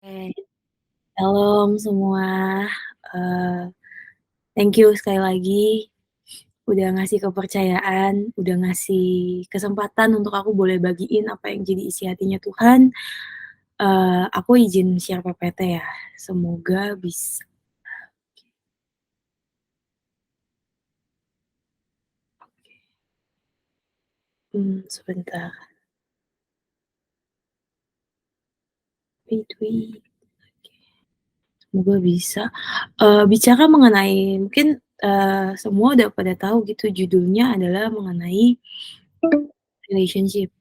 Oke, shalom semua, eee, thank you sekali lagi udah ngasih kepercayaan, udah ngasih kesempatan untuk aku boleh bagiin apa yang jadi isi hatinya Tuhan. Aku izin share PPT ya, semoga bisa. Oke, sebentar, wait, oke, semoga bisa. Bicara mengenai mungkin, semua udah pada tahu gitu judulnya adalah mengenai relationship.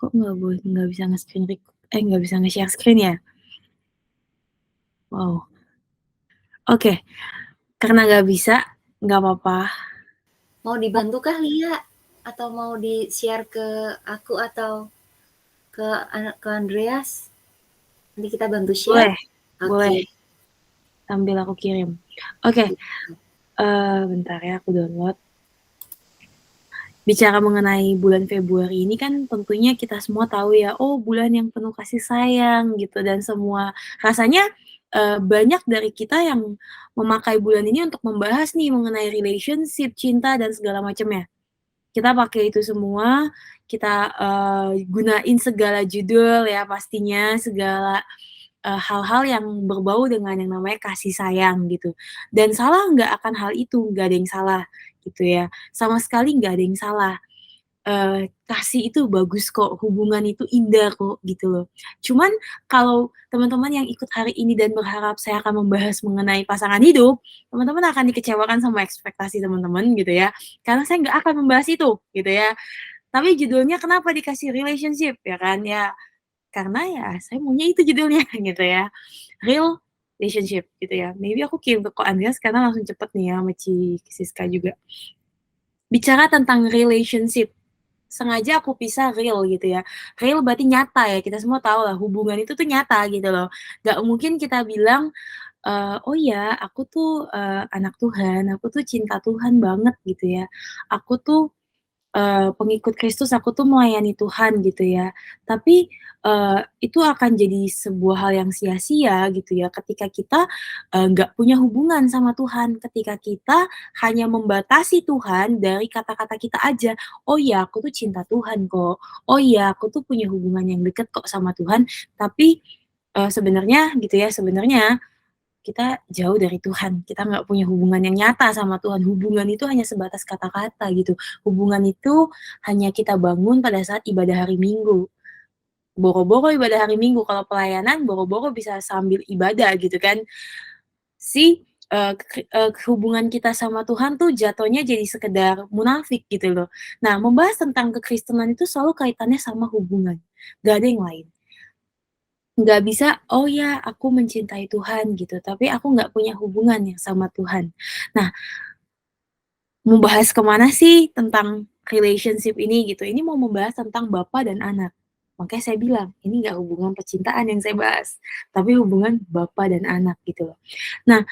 Kok nggak bisa nge-screen nggak bisa nge-share screen ya? Wow, oke, karena nggak bisa, nggak apa-apa. Mau dibantu kah Lia? Atau mau di-share ke aku atau ke Andreas? Nanti kita bantu share? Boleh boleh, Oke. sambil aku kirim. Oke, bentar ya aku download. Bicara mengenai bulan Februari ini kan tentunya kita semua tahu ya, oh bulan yang penuh kasih sayang gitu dan semua rasanya, banyak dari kita yang memakai bulan ini untuk membahas nih mengenai relationship, cinta dan segala macamnya. Kita pakai itu semua, kita, gunain segala judul ya pastinya, segala, hal-hal yang berbau dengan yang namanya kasih sayang gitu. Dan salah nggak akan hal itu, nggak ada yang salah gitu ya, sama sekali nggak ada yang salah. Kasih itu bagus kok, hubungan itu indah kok, gitu loh. Cuman kalau teman-teman yang ikut hari ini dan berharap saya akan membahas mengenai pasangan hidup, teman-teman akan dikecewakan sama ekspektasi teman-teman gitu ya, karena saya nggak akan membahas itu, gitu ya. Tapi judulnya kenapa dikasih relationship, ya kan, ya karena ya saya maunya itu judulnya gitu ya, real relationship gitu ya. Maybe aku kirim ke Ko Andreas karena langsung cepet nih ya sama Siska juga. Bicara tentang relationship, sengaja aku pisah real gitu ya. Real berarti nyata ya, kita semua tahu lah hubungan itu tuh nyata gitu loh. Nggak mungkin kita bilang, "Oh ya aku tuh, anak Tuhan, aku tuh cinta Tuhan banget," gitu ya. "Aku tuh, pengikut Kristus, aku tuh melayani Tuhan," gitu ya. Tapi, itu akan jadi sebuah hal yang sia-sia gitu ya ketika kita, nggak punya hubungan sama Tuhan, ketika kita hanya membatasi Tuhan dari kata-kata kita aja, "Oh ya aku tuh cinta Tuhan kok, oh ya aku tuh punya hubungan yang deket kok sama Tuhan," tapi, sebenarnya gitu ya, sebenarnya kita jauh dari Tuhan, kita nggak punya hubungan yang nyata sama Tuhan, hubungan itu hanya sebatas kata-kata gitu, hubungan itu hanya kita bangun pada saat ibadah hari Minggu, boro-boro ibadah hari Minggu, kalau pelayanan boro-boro bisa sambil ibadah gitu kan. Hubungan kita sama Tuhan tuh jatuhnya jadi sekedar munafik gitu loh. Nah, membahas tentang kekristenan itu selalu kaitannya sama hubungan, nggak ada yang lain. Nggak bisa, "Oh ya, aku mencintai Tuhan," gitu, tapi aku nggak punya hubungan yang sama Tuhan. Nah, mau bahas ke mana sih tentang relationship ini gitu, ini mau membahas tentang bapak dan anak. Makanya saya bilang, ini nggak hubungan percintaan yang saya bahas, tapi hubungan bapak dan anak gitu loh. Nah,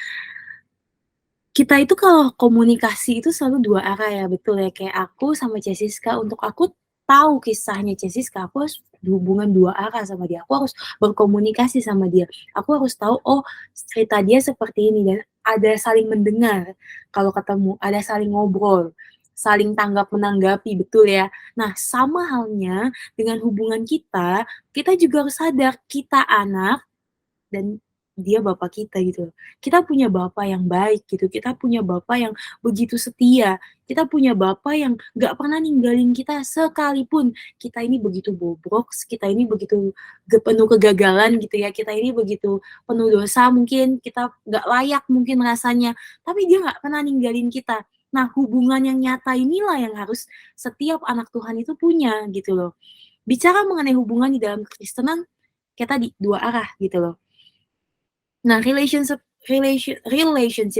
kita itu kalau komunikasi itu selalu dua arah ya, betul ya, kayak aku sama Jessica, untuk aku tahu kisahnya Jessica, aku harus hubungan dua arah sama dia, aku harus berkomunikasi sama dia, aku harus tahu, oh cerita dia seperti ini dan ada saling mendengar kalau ketemu, ada saling ngobrol, saling tanggap-menanggapi, betul ya. Nah, sama halnya dengan hubungan kita, kita juga harus sadar kita anak dan dia bapak kita gitu loh. Kita punya bapak yang baik gitu, kita punya bapak yang begitu setia, kita punya bapak yang nggak pernah ninggalin kita sekalipun kita ini begitu bobrok, kita ini begitu penuh kegagalan gitu ya, kita ini begitu penuh dosa mungkin, kita nggak layak mungkin rasanya, tapi dia nggak pernah ninggalin kita. Nah, hubungan yang nyata inilah yang harus setiap anak Tuhan itu punya gitu loh. Bicara mengenai hubungan di dalam kekristenan, kayak tadi, dua arah gitu loh. Nah, relationship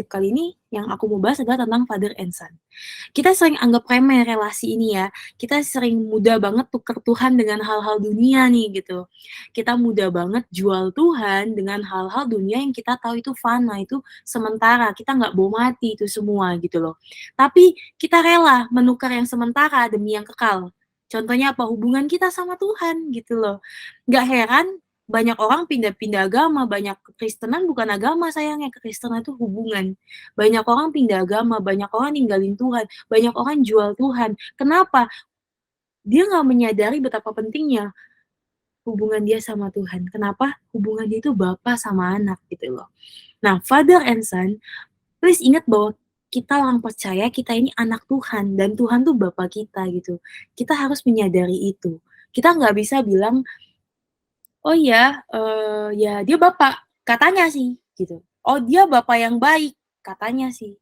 kali ini yang aku mau bahas adalah tentang father and son. Kita sering anggap remeh relasi ini ya, kita sering mudah banget tuker Tuhan dengan hal-hal dunia nih gitu. Kita mudah banget jual Tuhan dengan hal-hal dunia yang kita tahu itu fana, itu sementara, kita nggak bawa mati itu semua gitu loh. Tapi kita rela menukar yang sementara demi yang kekal. Contohnya apa? Hubungan kita sama Tuhan gitu loh. Nggak heran Banyak orang pindah-pindah agama, banyak kekristenan bukan agama sayangnya, kekristenan itu hubungan. Banyak orang pindah agama, banyak orang ninggalin Tuhan, banyak orang jual Tuhan. Kenapa? Dia nggak menyadari betapa pentingnya hubungan dia sama Tuhan. Kenapa? Hubungan dia itu bapa sama anak gitu loh. Nah, father and son, please ingat bahwa kita orang percaya kita ini anak Tuhan dan Tuhan tuh bapa kita gitu. Kita harus menyadari itu. Kita nggak bisa bilang, "Oh iya, ya dia bapak, katanya sih," gitu. "Oh dia bapak yang baik, katanya sih.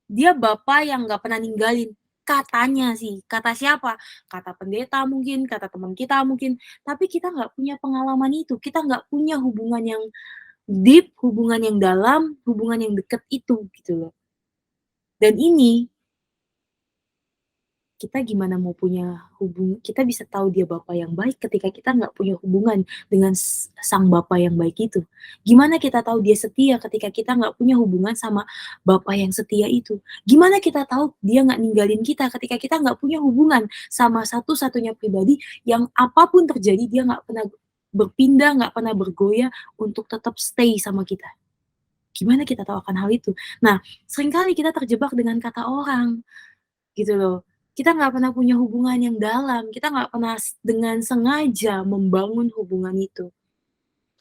Dia bapak yang nggak pernah ninggalin, katanya sih." Kata siapa? Kata pendeta mungkin, kata teman kita mungkin, tapi kita nggak punya pengalaman itu, kita nggak punya hubungan yang deep, hubungan yang dalam, hubungan yang deket itu, gitu loh. Dan ini kita gimana mau punya kita bisa tahu dia bapak yang baik ketika kita nggak punya hubungan dengan sang bapak yang baik itu. Gimana kita tahu dia setia ketika kita nggak punya hubungan sama bapak yang setia itu? Gimana kita tahu dia nggak ninggalin kita ketika kita nggak punya hubungan sama satu-satunya pribadi yang apapun terjadi dia nggak pernah berpindah, nggak pernah bergoyah untuk tetap stay sama kita. Gimana kita tahu akan hal itu? Nah, seringkali kita terjebak dengan kata orang. Gitu loh. Kita nggak pernah punya hubungan yang dalam, kita nggak pernah dengan sengaja membangun hubungan itu.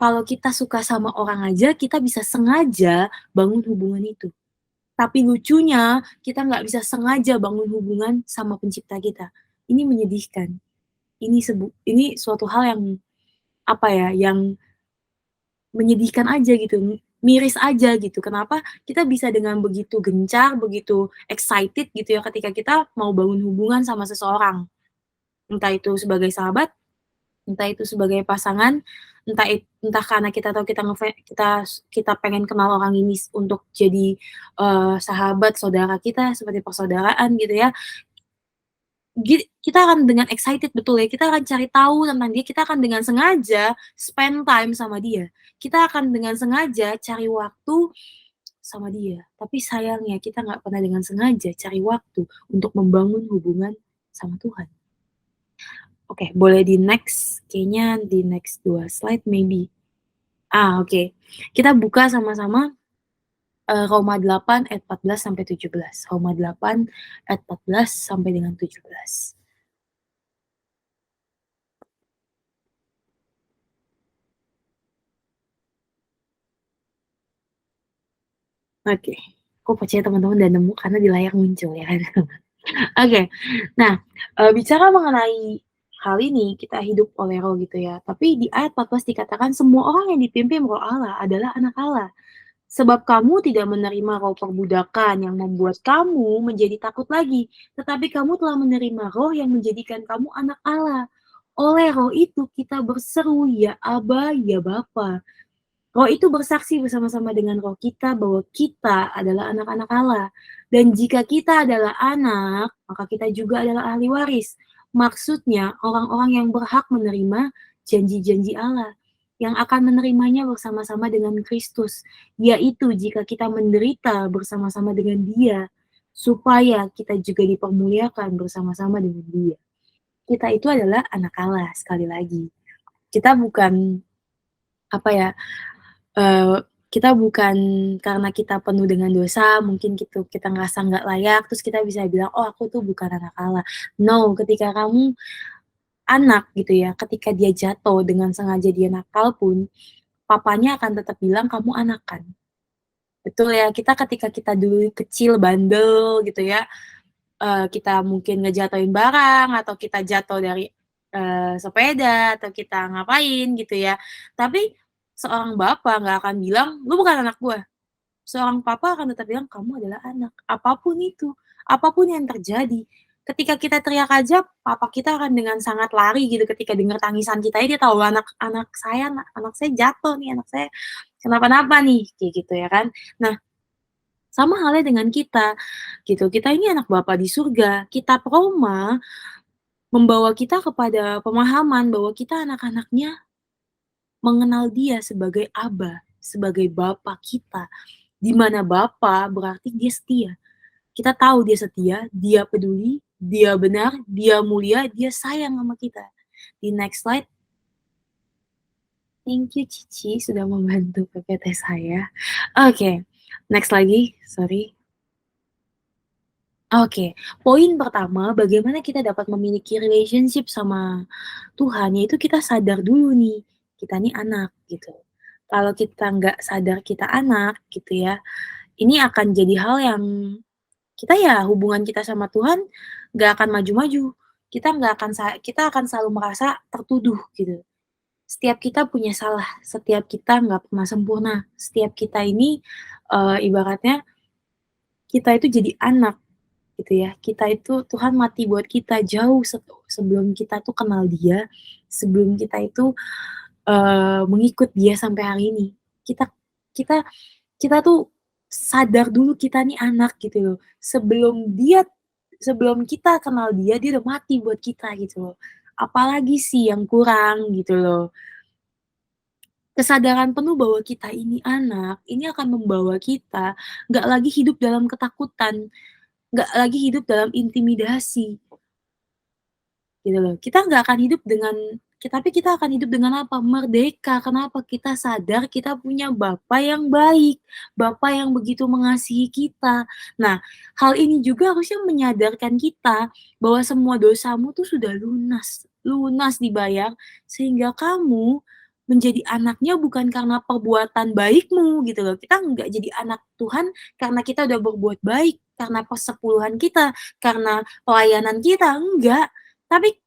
Kalau kita suka sama orang aja, kita bisa sengaja bangun hubungan itu. Tapi lucunya, kita nggak bisa sengaja bangun hubungan sama pencipta kita. Ini menyedihkan. Ini suatu hal yang, apa ya, yang menyedihkan aja gitu, miris aja gitu. Kenapa kita bisa dengan begitu gencar, begitu excited gitu ya ketika kita mau bangun hubungan sama seseorang. Entah itu sebagai sahabat, entah itu sebagai pasangan, entah karena kita tahu kita pengen kenal orang ini untuk jadi, sahabat, saudara kita, seperti persaudaraan gitu ya. Kita akan dengan excited betul ya, kita akan cari tahu tentang dia, kita akan dengan sengaja spend time sama dia. Kita akan dengan sengaja cari waktu sama dia. Tapi sayangnya kita nggak pernah dengan sengaja cari waktu untuk membangun hubungan sama Tuhan. Oke, boleh di next, kayaknya di next 2 slide maybe. Oke. Kita buka sama-sama, Roma 8 ayat 14 sampai 17. Roma 8 ayat 14 sampai dengan 17. Oke, aku percaya teman-teman udah nemu karena di layar muncul ya kan. Oke, nah, bicara mengenai hal ini, kita hidup oleh Roh gitu ya, tapi di ayat 14 dikatakan, "Semua orang yang dipimpin Roh Allah adalah anak Allah. Sebab kamu tidak menerima roh perbudakan yang membuat kamu menjadi takut lagi, tetapi kamu telah menerima Roh yang menjadikan kamu anak Allah. Oleh Roh itu kita berseru, ya Aba, ya Bapa." Roh itu bersaksi bersama-sama dengan roh kita bahwa kita adalah anak-anak Allah. Dan jika kita adalah anak, maka kita juga adalah ahli waris. Maksudnya, orang-orang yang berhak menerima janji-janji Allah, yang akan menerimanya bersama-sama dengan Kristus, yaitu jika kita menderita bersama-sama dengan Dia, supaya kita juga dipermuliakan bersama-sama dengan Dia. Kita itu adalah anak Allah, sekali lagi. Kita bukan, apa ya, kita bukan karena kita penuh dengan dosa, mungkin gitu, kita ngerasa nggak layak, terus kita bisa bilang, "Oh, aku tuh bukan anak Allah." No, ketika kamu anak gitu ya, ketika dia jatuh dengan sengaja dia nakal pun, papanya akan tetap bilang, "Kamu anak kan?" Betul ya, kita ketika kita dulu kecil bandel gitu ya, kita mungkin ngejatuhin barang atau kita jatuh dari, sepeda atau kita ngapain gitu ya, tapi seorang bapak nggak akan bilang, "Lu bukan anak gua." Seorang papa akan tetap bilang, "Kamu adalah anak." Apapun itu, apapun yang terjadi. Ketika kita teriak aja, papa kita akan dengan sangat lari gitu ketika dengar tangisan kita, dia tahu anak saya jatuh nih, anak saya kenapa-napa nih, kayak gitu ya kan. Nah, sama halnya dengan kita, gitu. Kita ini anak Bapa di surga. Kitab Roma membawa kita kepada pemahaman bahwa kita anak-anaknya mengenal Dia sebagai Aba, sebagai Bapa kita. Di mana Bapa berarti Dia setia. Kita tahu Dia setia, Dia peduli, Dia benar, Dia mulia, Dia sayang sama kita. Di next slide. Thank you Cici sudah membantu PPT saya. Oke, next lagi, sorry. Oke, poin pertama bagaimana kita dapat memiliki relationship sama Tuhan, yaitu kita sadar dulu nih, kita nih anak gitu. Kalau kita nggak sadar kita anak gitu ya, ini akan jadi hal yang kita ya hubungan kita sama Tuhan nggak akan maju-maju. Kita akan selalu merasa tertuduh gitu. Setiap kita punya salah, setiap kita nggak pernah sempurna, setiap kita ini, ibaratnya kita itu jadi anak gitu ya, kita itu Tuhan mati buat kita jauh sebelum kita tuh kenal Dia, sebelum kita itu, mengikut Dia sampai hari ini. Kita kita kita tuh sadar dulu kita nih anak gitu loh, sebelum kita kenal Dia, Dia udah mati buat kita gitu loh. Apalagi sih yang kurang gitu loh. Kesadaran penuh bahwa kita ini anak, ini akan membawa kita nggak lagi hidup dalam ketakutan, nggak lagi hidup dalam intimidasi, gitu loh. Tapi kita akan hidup dengan apa? Merdeka. Kenapa? Kita sadar kita punya Bapa yang baik, Bapa yang begitu mengasihi kita. Nah, hal ini juga harusnya menyadarkan kita bahwa semua dosamu tuh sudah lunas, lunas dibayar, sehingga kamu menjadi anaknya bukan karena perbuatan baikmu gitu loh. Kita nggak jadi anak Tuhan karena kita udah berbuat baik, karena persepuluhan kita, karena pelayanan kita, enggak. Tapi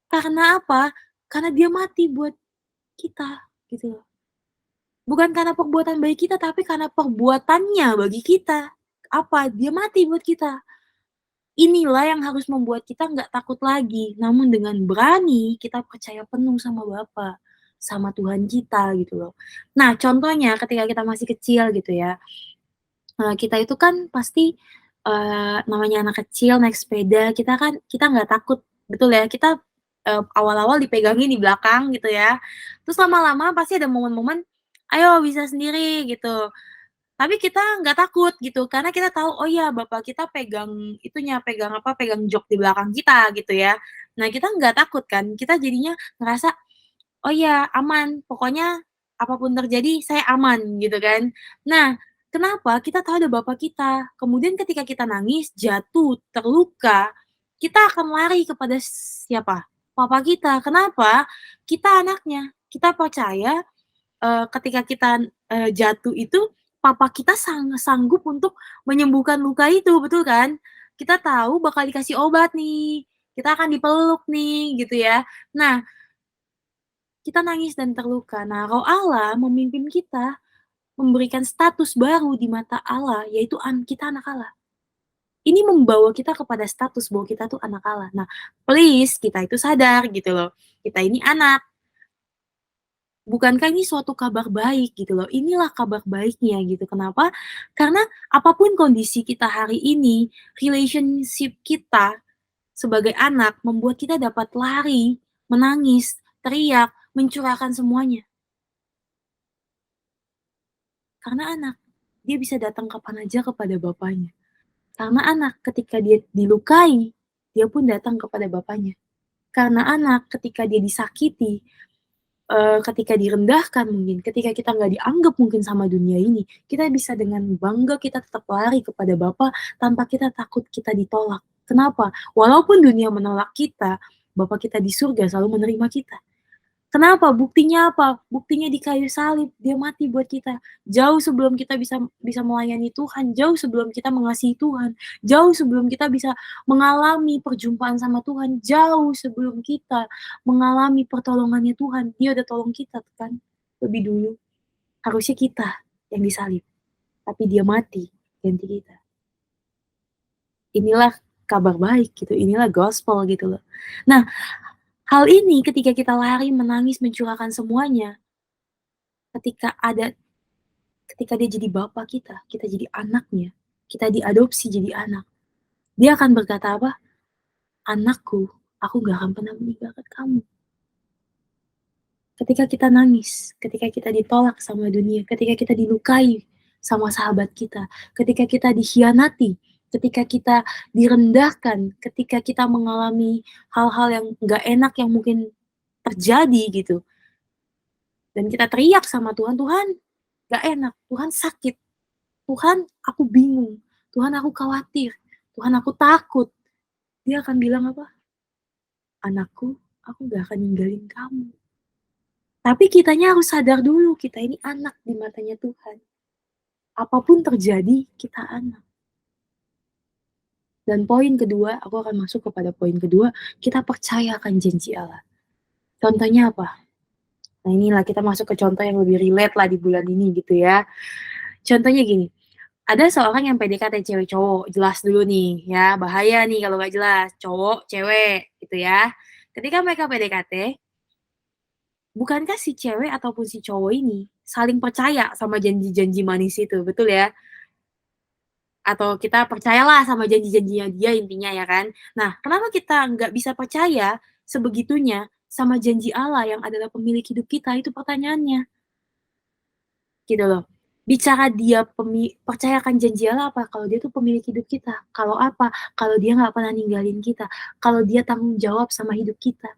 karena apa? Karena dia mati buat kita, gitu loh. Bukan karena perbuatan baik kita, tapi karena perbuatannya bagi kita. Apa? Dia mati buat kita. Inilah yang harus membuat kita nggak takut lagi, namun dengan berani kita percaya penuh sama Bapa, sama Tuhan kita, gitu loh. Nah, contohnya ketika kita masih kecil gitu ya, kita itu kan pasti, namanya anak kecil naik sepeda, kita nggak takut, betul ya, kita, awal-awal dipegangin di belakang gitu ya, terus lama-lama pasti ada momen-momen, "Ayo bisa sendiri," gitu. Tapi kita nggak takut gitu, karena kita tahu, oh ya bapak kita pegang itunya, pegang apa, pegang jok di belakang kita gitu ya. Nah kita nggak takut kan, kita jadinya ngerasa, oh ya aman, pokoknya apapun terjadi saya aman gitu kan. Nah, kenapa? Kita tahu ada bapak kita. Kemudian ketika kita nangis, jatuh, terluka, kita akan lari kepada siapa? Papa kita. Kenapa? Kita anaknya. Kita percaya, ketika kita, jatuh itu, papa kita sanggup untuk menyembuhkan luka itu, betul kan? Kita tahu bakal dikasih obat nih, kita akan dipeluk nih, gitu ya. Nah, kita nangis dan terluka. Nah, Roh Allah memimpin kita, memberikan status baru di mata Allah, yaitu kita anak Allah. Ini membawa kita kepada status bahwa kita tuh anak Allah. Nah, please kita itu sadar gitu loh, kita ini anak. Bukankah ini suatu kabar baik gitu loh, inilah kabar baiknya gitu. Kenapa? Karena apapun kondisi kita hari ini, relationship kita sebagai anak membuat kita dapat lari, menangis, teriak, mencurahkan semuanya. Karena anak, dia bisa datang kapan aja kepada bapaknya. Karena anak, ketika dia dilukai, dia pun datang kepada bapaknya. Karena anak, ketika dia disakiti, ketika direndahkan mungkin, ketika kita nggak dianggap mungkin sama dunia ini, kita bisa dengan bangga kita tetap lari kepada Bapa tanpa kita takut kita ditolak. Kenapa? Walaupun dunia menolak kita, Bapa kita di surga selalu menerima kita. Kenapa? Buktinya apa? Buktinya di kayu salib, dia mati buat kita. Jauh sebelum kita bisa bisa melayani Tuhan, jauh sebelum kita mengasihi Tuhan, jauh sebelum kita bisa mengalami perjumpaan sama Tuhan, jauh sebelum kita mengalami pertolongannya Tuhan, dia udah tolong kita kan, lebih dulu. Harusnya kita yang disalib, tapi dia mati ganti kita. Inilah kabar baik gitu, inilah gospel gitu loh. Nah, hal ini ketika kita lari, menangis, mencurahkan semuanya, ketika ada ketika dia jadi bapak kita jadi anaknya, kita diadopsi jadi anak. Dia akan berkata apa? "Anakku, aku gak akan pernah meninggalkan kamu." Ketika kita nangis, ketika kita ditolak sama dunia, ketika kita dilukai sama sahabat kita, ketika kita dikhianati, ketika kita direndahkan, ketika kita mengalami hal-hal yang gak enak yang mungkin terjadi gitu, dan kita teriak sama Tuhan, "Tuhan, gak enak, Tuhan sakit, Tuhan aku bingung, Tuhan aku khawatir, Tuhan aku takut." Dia akan bilang apa? "Anakku, aku gak akan ninggalin kamu." Tapi kitanya harus sadar dulu, kita ini anak di matanya Tuhan. Apapun terjadi, kita anak. Dan poin kedua, aku akan masuk kepada poin kedua, kita percaya akan janji Allah. Contohnya apa? Nah inilah kita masuk ke contoh yang lebih relate lah di bulan ini gitu ya. Contohnya gini, ada seorang yang PDKT cewek cowok, jelas dulu nih ya, bahaya nih kalau nggak jelas, cowok, cewek gitu ya. Ketika mereka PDKT, bukankah si cewek ataupun si cowok ini saling percaya sama janji-janji manis itu, betul ya? Atau kita percayalah sama janji-janjinya dia intinya ya kan. Nah, kenapa kita nggak bisa percaya sebegitunya sama janji Allah yang adalah pemilik hidup kita, itu pertanyaannya, gitu loh. Bicara dia percayakan janji Allah apa? Kalau dia tuh pemilik hidup kita. Kalau apa? Kalau dia nggak pernah ninggalin kita. Kalau dia tanggung jawab sama hidup kita.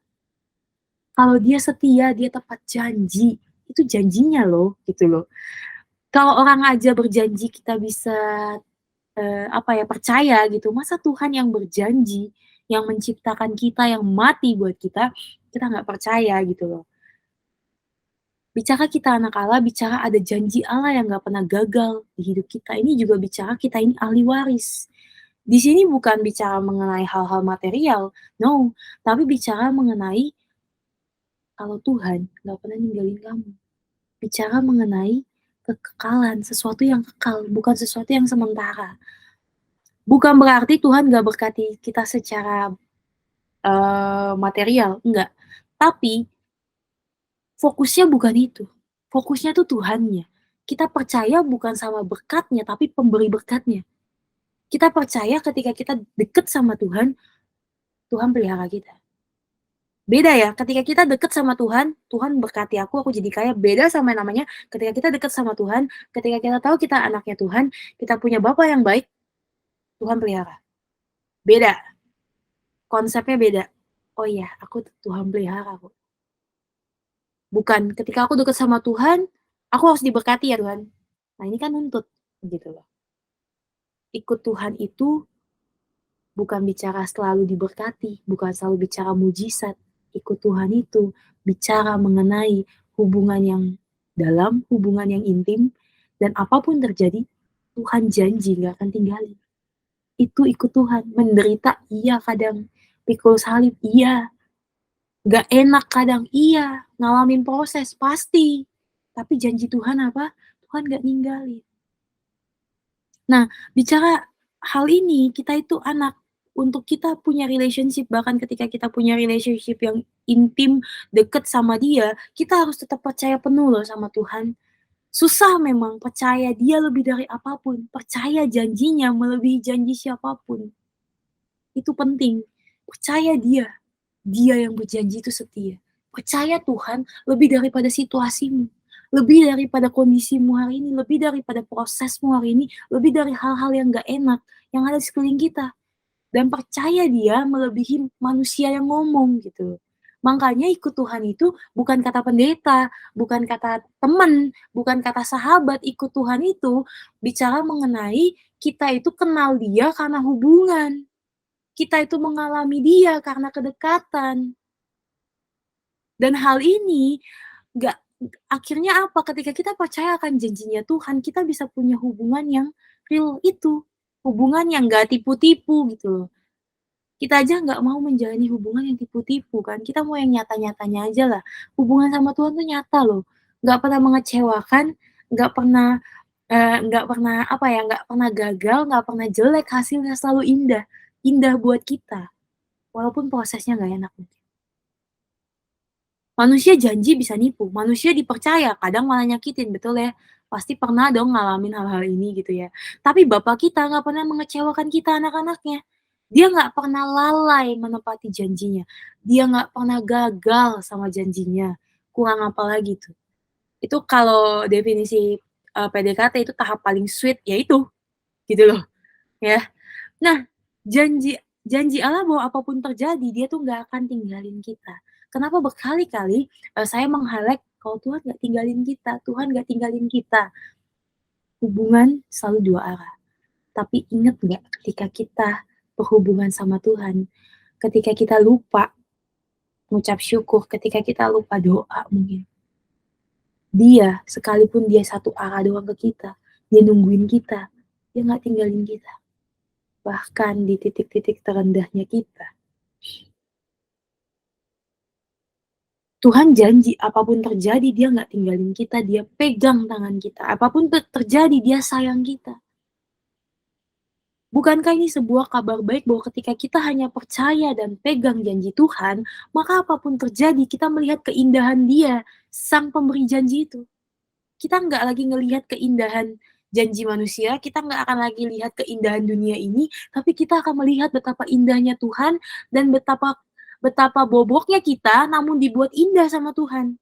Kalau dia setia, dia tepat janji. Itu janjinya loh, gitu loh. Kalau orang aja berjanji kita bisa percaya gitu. Masa Tuhan yang berjanji, yang menciptakan kita, yang mati buat kita nggak percaya gitu loh. Bicara kita anak Allah, bicara ada janji Allah yang nggak pernah gagal di hidup kita. Ini juga bicara kita ini ahli waris. Di sini bukan bicara mengenai hal-hal material, no. Tapi bicara mengenai kalau Tuhan nggak pernah ninggalin kamu. Bicara mengenai kekekalan, sesuatu yang kekal, bukan sesuatu yang sementara. Bukan berarti Tuhan gak berkati kita secara material, enggak. Tapi fokusnya bukan itu. Fokusnya tuh Tuhannya. Kita percaya bukan sama berkatnya, tapi pemberi berkatnya. Kita percaya ketika kita deket sama Tuhan, Tuhan pelihara kita. Beda ya, ketika kita deket sama Tuhan, Tuhan berkati aku jadi kaya. Beda sama yang namanya ketika kita deket sama Tuhan, ketika kita tahu kita anaknya Tuhan, kita punya Bapa yang baik, Tuhan pelihara. Beda. Konsepnya beda. Oh iya, aku Tuhan pelihara kok. Bukan ketika aku deket sama Tuhan, aku harus diberkati ya Tuhan. Nah ini kan nuntut, gitu loh. Ikut Tuhan itu bukan bicara selalu diberkati, bukan selalu bicara mujizat. Ikut Tuhan itu bicara mengenai hubungan yang dalam, hubungan yang intim, dan apapun terjadi, Tuhan janji gak akan tinggalin. Itu ikut Tuhan. Menderita, iya kadang. Pikul salib, iya. Gak enak kadang, iya. Ngalamin proses, pasti. Tapi janji Tuhan apa? Tuhan gak ninggalin. Nah, bicara hal ini, kita itu anak. Untuk kita punya relationship, bahkan ketika kita punya relationship yang intim, deket sama dia, kita harus tetap percaya penuh loh sama Tuhan. Susah memang percaya dia lebih dari apapun. Percaya janjinya melebihi janji siapapun. Itu penting. Percaya dia. Dia yang berjanji itu setia. Percaya Tuhan lebih daripada situasimu. Lebih daripada kondisimu hari ini. Lebih daripada prosesmu hari ini. Lebih dari hal-hal yang gak enak. Yang ada di sekeliling kita. Dan percaya dia melebihi manusia yang ngomong gitu. Makanya ikut Tuhan itu bukan kata pendeta, bukan kata teman, bukan kata sahabat. Ikut Tuhan itu bicara mengenai kita itu kenal dia karena hubungan. Kita itu mengalami dia karena kedekatan. Dan hal ini gak, akhirnya apa? Ketika kita percaya akan janjinya Tuhan, kita bisa punya hubungan yang real itu. Hubungan yang gak tipu-tipu gitu loh. Kita aja nggak mau menjalani hubungan yang tipu-tipu kan, kita mau yang nyata-nyatanya aja lah. Hubungan sama Tuhan tuh nyata loh, nggak pernah mengecewakan, nggak pernah, nggak pernah gagal, nggak pernah jelek, hasilnya selalu indah. Indah buat kita, walaupun prosesnya nggak enak mungkin. Manusia janji bisa nipu, manusia dipercaya kadang malah nyakitin, betul ya? Pasti pernah dong ngalamin hal-hal ini gitu ya. Tapi Bapak kita nggak pernah mengecewakan kita anak-anaknya. Dia nggak pernah lalai menepati janjinya. Dia nggak pernah gagal sama janjinya. Kurang apa lagi tuh. Itu kalau definisi, PDKT itu tahap paling sweet ya itu, gitu loh, ya. Nah, janji janji Allah bahwa apapun terjadi, dia tuh nggak akan tinggalin kita. Kenapa berkali-kali, saya meng-highlight kalau Tuhan nggak tinggalin kita, Tuhan nggak tinggalin kita. Hubungan selalu dua arah. Tapi inget nggak ketika kita berhubungan sama Tuhan, ketika kita lupa ngucap syukur, ketika kita lupa doa mungkin. Dia, sekalipun dia satu arah doang ke kita, dia nungguin kita, dia nggak tinggalin kita. Bahkan di titik-titik terendahnya kita. Tuhan janji apapun terjadi dia nggak tinggalin kita, dia pegang tangan kita. Apapun terjadi dia sayang kita. Bukankah ini sebuah kabar baik bahwa ketika kita hanya percaya dan pegang janji Tuhan, maka apapun terjadi kita melihat keindahan dia, sang pemberi janji itu. Kita nggak lagi ngelihat keindahan janji manusia, kita nggak akan lagi lihat keindahan dunia ini, tapi kita akan melihat betapa indahnya Tuhan dan betapa betapa bobroknya kita, namun dibuat indah sama Tuhan.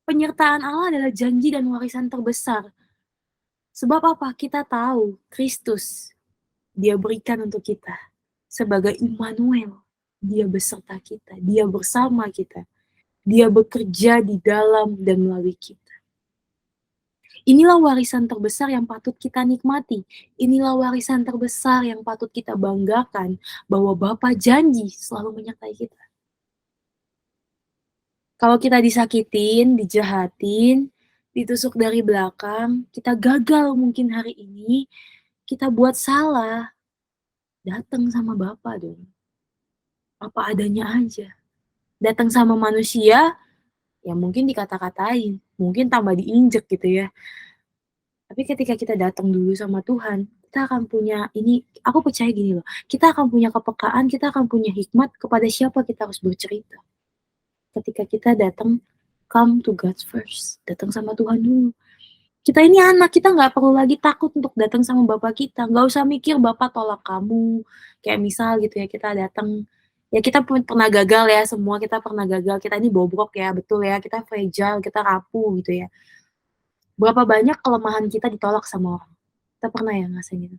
Penyertaan Allah adalah janji dan warisan terbesar. Sebab apa? Kita tahu Kristus, dia berikan untuk kita sebagai Immanuel. Dia beserta kita, dia bersama kita. Dia bekerja di dalam dan melalui kita. Inilah warisan terbesar yang patut kita nikmati. Inilah warisan terbesar yang patut kita banggakan bahwa Bapa janji selalu menyertai kita. Kalau kita disakitin, dijahatin, ditusuk dari belakang, kita gagal mungkin hari ini, kita buat salah, datang sama Bapa dong. Apa adanya aja. Datang sama manusia, ya mungkin dikata-katain, mungkin tambah diinjek gitu ya. Tapi ketika kita datang dulu sama Tuhan, kita akan punya ini, aku percaya gini loh, kita akan punya kepekaan, kita akan punya hikmat kepada siapa kita harus bercerita. Ketika kita datang, come to God first, datang sama Tuhan dulu. Kita ini anak, kita nggak perlu lagi takut untuk datang sama Bapak kita, nggak usah mikir Bapak tolak kamu, kayak misal gitu ya, kita datang, ya kita pernah gagal ya, semua kita pernah gagal, kita ini bobrok ya, betul ya, kita fragile, kita rapuh gitu ya. Berapa banyak kelemahan kita ditolak sama orang, kita pernah ya ngerasain gitu.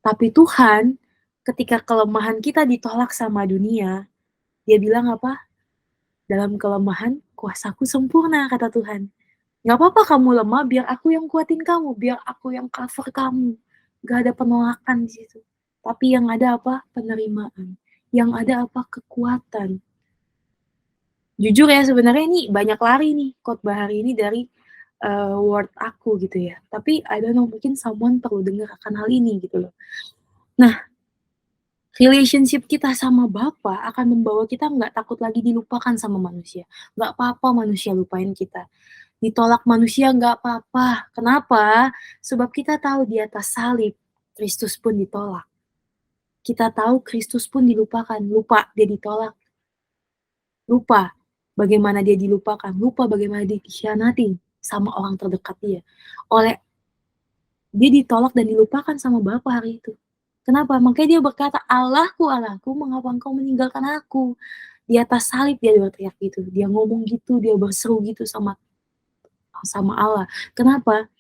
Tapi Tuhan, ketika kelemahan kita ditolak sama dunia, dia bilang apa? Dalam kelemahan, kuasaku sempurna, kata Tuhan. Gak apa-apa kamu lemah, biar aku yang kuatin kamu, biar aku yang cover kamu. Gak ada penolakan di situ. Tapi yang ada apa? Penerimaan. Yang ada apa? Kekuatan. Jujur ya, sebenarnya ini banyak lari nih khotbah hari ini dari word aku gitu ya. Tapi I don't know, mungkin someone perlu dengar akan hal ini gitu loh. Nah, relationship kita sama Bapa akan membawa kita nggak takut lagi dilupakan sama manusia. Nggak apa-apa manusia lupain kita. Ditolak manusia nggak apa-apa. Kenapa? Sebab kita tahu di atas salib, Kristus pun ditolak. Kita tahu Kristus pun dilupakan. Lupa dia ditolak. Lupa bagaimana dia dilupakan. Lupa bagaimana dia dikhianati sama orang terdekat dia. Dia ditolak dan dilupakan sama Bapa hari itu. Kenapa? Makanya dia berkata, Allahku, Allahku, mengapa engkau meninggalkan aku? Di atas salib dia berteriak gitu. Dia ngomong gitu, dia berseru gitu sama Allah. Kenapa?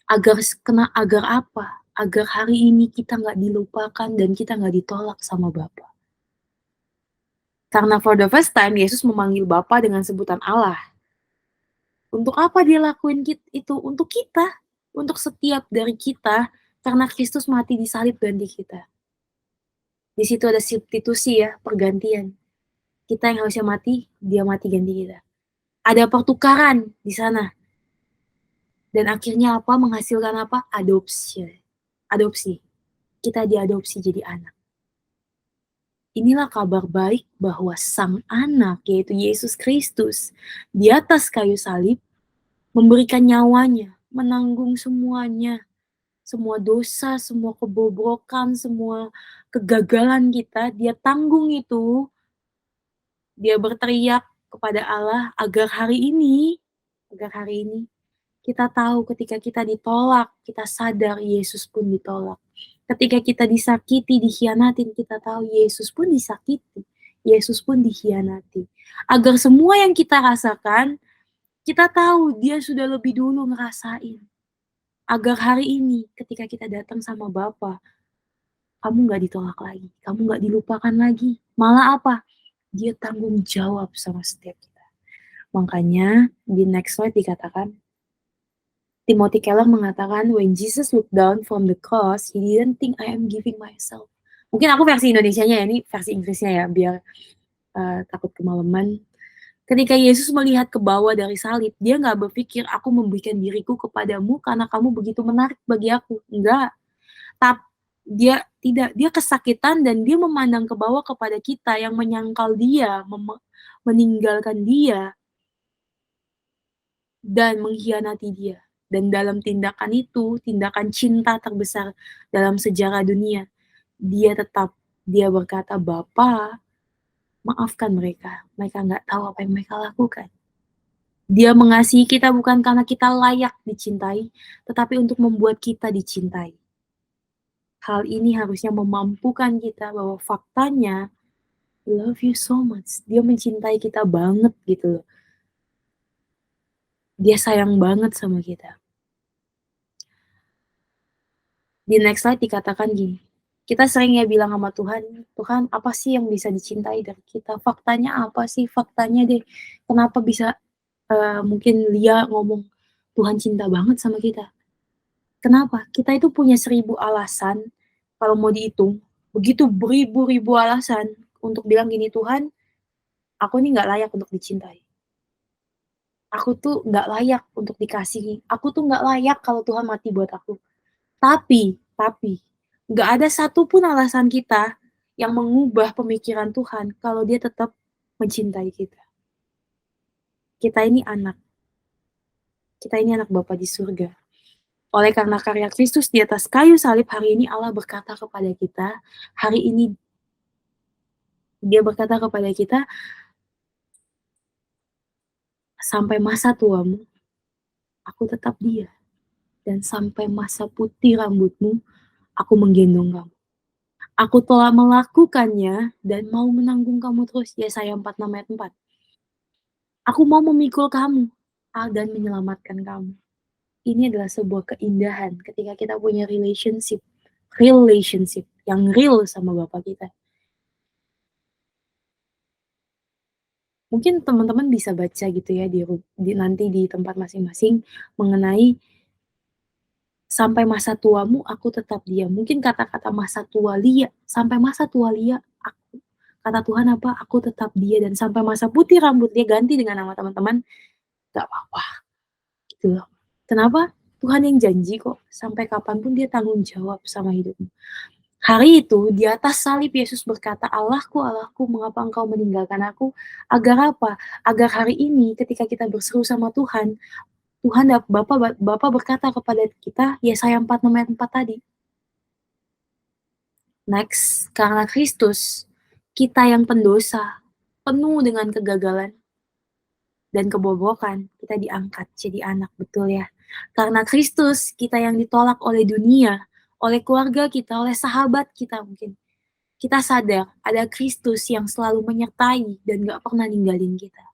Agar apa? Agar hari ini kita nggak dilupakan dan kita nggak ditolak sama Bapa. Karena for the first time, Yesus memanggil Bapa dengan sebutan Allah. Untuk apa dia lakuin itu? Untuk kita. Untuk setiap dari kita. Karena Kristus mati di salib ganti kita. Di situ ada substitusi ya, pergantian. Kita yang harusnya mati, dia mati ganti kita. Ada pertukaran di sana. Dan akhirnya apa? Menghasilkan apa? Adopsi. Kita diadopsi jadi anak. Inilah kabar baik bahwa sang anak, yaitu Yesus Kristus, di atas kayu salib, memberikan nyawanya, menanggung semuanya. Semua dosa, semua kebobrokan, semua kegagalan kita, dia tanggung itu. Dia berteriak kepada Allah agar hari ini kita tahu ketika kita ditolak, kita sadar Yesus pun ditolak. Ketika kita disakiti, dikhianatin, kita tahu Yesus pun disakiti. Yesus pun dikhianati. Agar semua yang kita rasakan, kita tahu dia sudah lebih dulu ngerasain. Agar hari ini ketika kita datang sama Bapa, kamu gak ditolak lagi, kamu gak dilupakan lagi. Malah apa? Dia tanggung jawab sama setiap kita. Makanya di next slide dikatakan, Timothy Keller mengatakan, "When Jesus looked down from the cross, he didn't think I am giving myself." Mungkin aku versi Indonesianya ya, ini versi Inggrisnya ya, biar takut kemalaman. Ketika Yesus melihat ke bawah dari salib, dia nggak berpikir, "Aku memberikan diriku kepadamu karena kamu begitu menarik bagi aku." Enggak. Dia tidak, dia kesakitan dan dia memandang ke bawah kepada kita yang menyangkal dia, meninggalkan dia, dan mengkhianati dia. Dan dalam tindakan itu, tindakan cinta terbesar dalam sejarah dunia, dia berkata, "Bapa, maafkan mereka. Mereka nggak tahu apa yang mereka lakukan." Dia mengasihi kita bukan karena kita layak dicintai, tetapi untuk membuat kita dicintai. Hal ini harusnya memampukan kita bahwa faktanya, love you so much. Dia mencintai kita banget gitu loh. Dia sayang banget sama kita. Di next slide dikatakan gini, kita sering ya bilang sama Tuhan, "Tuhan, apa sih yang bisa dicintai dari kita? Faktanya apa sih? Faktanya deh. Kenapa bisa mungkin Lia ngomong, Tuhan cinta banget sama kita. Kenapa? Kita itu punya 1000 alasan, kalau mau dihitung, begitu beribu-ribu alasan untuk bilang gini, Tuhan, aku nih nggak layak untuk dicintai. Aku tuh nggak layak untuk dikasihi. Aku tuh nggak layak kalau Tuhan mati buat aku. Tapi, nggak ada satupun alasan kita yang mengubah pemikiran Tuhan kalau dia tetap mencintai kita. Kita ini anak. Kita ini anak Bapa di surga. Oleh karena karya Kristus di atas kayu salib, hari ini Allah berkata kepada kita, hari ini Dia berkata kepada kita, sampai masa tuamu, aku tetap dia. Dan sampai masa putih rambutmu, aku menggendong kamu. Aku telah melakukannya dan mau menanggung kamu terus. Yesaya 46 ayat 4. Aku mau memikul kamu dan menyelamatkan kamu. Ini adalah sebuah keindahan ketika kita punya relationship yang real sama Bapa kita. Mungkin teman-teman bisa baca gitu ya nanti di tempat masing-masing mengenai sampai masa tuamu aku tetap dia. Mungkin kata-kata masa tua Lia, sampai masa tua Lia aku. Kata Tuhan apa? Aku tetap dia, dan sampai masa putih rambut dia ganti dengan nama teman-teman, gak apa-apa gitu loh. Kenapa? Tuhan yang janji kok, sampai kapanpun dia tanggung jawab sama hidupmu. Hari itu, di atas salib Yesus berkata, Allahku, Allahku, mengapa engkau meninggalkan aku? Agar apa? Agar hari ini ketika kita berseru sama Tuhan, Bapa berkata kepada kita, Yesaya 46 ayat 4 tadi. Next, karena Kristus, kita yang pendosa, penuh dengan kegagalan dan kebobrokan, kita diangkat jadi anak, betul ya. Karena Kristus, kita yang ditolak oleh dunia, oleh keluarga kita, oleh sahabat kita mungkin. Kita sadar ada Kristus yang selalu menyertai dan gak pernah ninggalin kita.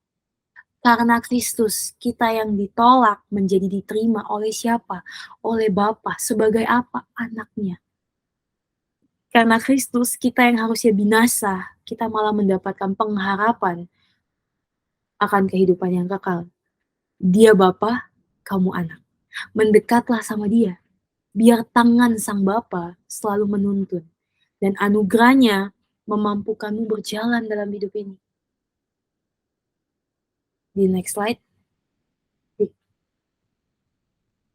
Karena Kristus, kita yang ditolak menjadi diterima oleh siapa? Oleh Bapa. Sebagai apa? Anaknya. Karena Kristus, kita yang harusnya binasa, kita malah mendapatkan pengharapan akan kehidupan yang kekal. Dia Bapa, kamu anak. Mendekatlah sama dia. Biar tangan sang Bapa selalu menuntun. Dan anugerahnya memampukanmu berjalan dalam hidup ini. Di next slide.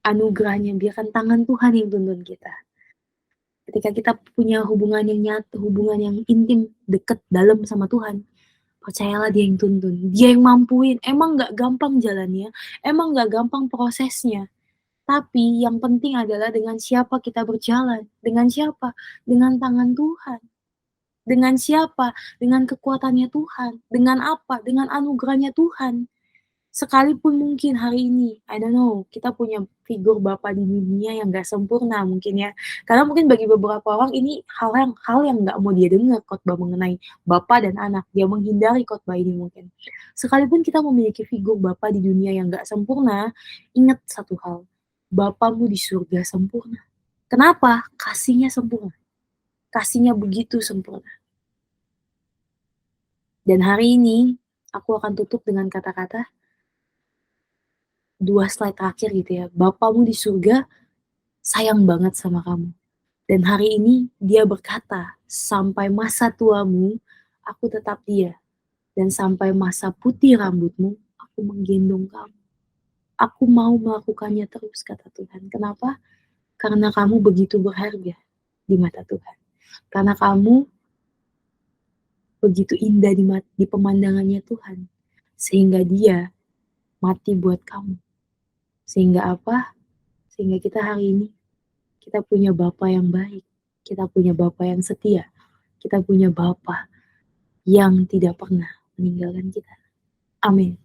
Anugerahnya, biarkan tangan Tuhan yang tuntun kita. Ketika kita punya hubungan yang nyata, hubungan yang intim, deket, dalam sama Tuhan, percayalah dia yang tuntun, dia yang mampuin. Emang gak gampang jalannya, emang gak gampang prosesnya. Tapi yang penting adalah dengan siapa kita berjalan. Dengan siapa? Dengan tangan Tuhan. Dengan siapa? Dengan kekuatannya Tuhan. Dengan apa? Dengan anugerahnya Tuhan. Sekalipun mungkin hari ini, I don't know, kita punya figur Bapa di dunia yang gak sempurna mungkin ya. Karena mungkin bagi beberapa orang ini hal yang gak mau dia dengar, khotbah mengenai Bapa dan anak. Dia menghindari khotbah ini mungkin. Sekalipun kita memiliki figur Bapa di dunia yang gak sempurna, ingat satu hal, Bapamu di surga sempurna. Kenapa? Kasihnya sempurna. Kasihnya begitu sempurna. Dan hari ini aku akan tutup dengan kata-kata 2 slide terakhir gitu ya, Bapamu di surga sayang banget sama kamu. Dan hari ini dia berkata, "Sampai masa tuamu, aku tetap dia, dan sampai masa putih rambutmu, aku menggendong kamu. Aku mau melakukannya terus," kata Tuhan. Kenapa? Karena kamu begitu berharga di mata Tuhan. Karena kamu begitu indah di pemandangannya Tuhan. Sehingga dia mati buat kamu. Sehingga apa? Sehingga kita hari ini, kita punya Bapa yang baik. Kita punya Bapa yang setia. Kita punya Bapa yang tidak pernah meninggalkan kita. Amin.